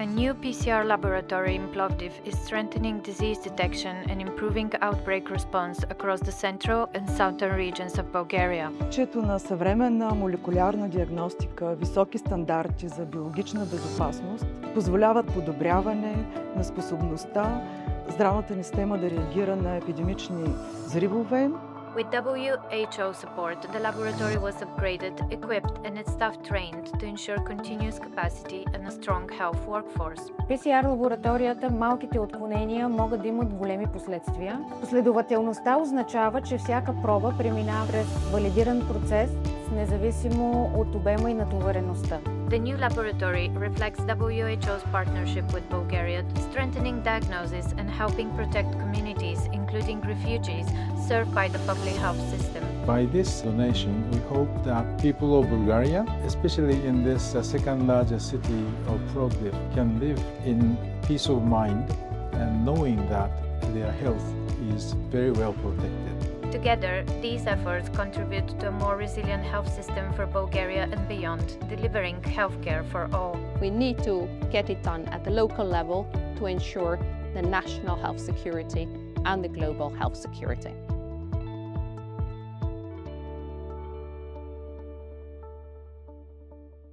A new PCR laboratory in Plovdiv is strengthening disease detection and improving outbreak response across the central and southern regions of Bulgaria. Наличието на съвременна молекулярна диагностика, високи стандарти за биологична безопасност позволяват подобряване на способността здравната ни система да реагира на епидемични взривове. With WHO support, the laboratory was upgraded, equipped and its staff trained to ensure continuous capacity and a strong health workforce. PCR лабораторията малките отклонения могат да имат големи последствия. Последователността означава, че всяка проба преминава през валидиран процес, независимо от обема и натовареността. The new laboratory reflects WHO's partnership with Bulgaria, strengthening diagnosis and helping protect communities, including refugees, served by the public health system. By this donation, we hope that people of Bulgaria, especially in this second largest city of Plovdiv, can live in peace of mind and knowing that their health is very well protected. Together, these efforts contribute to a more resilient health system for Bulgaria and beyond, delivering healthcare for all. We need to get it done at the local level to ensure the national health security and the global health security.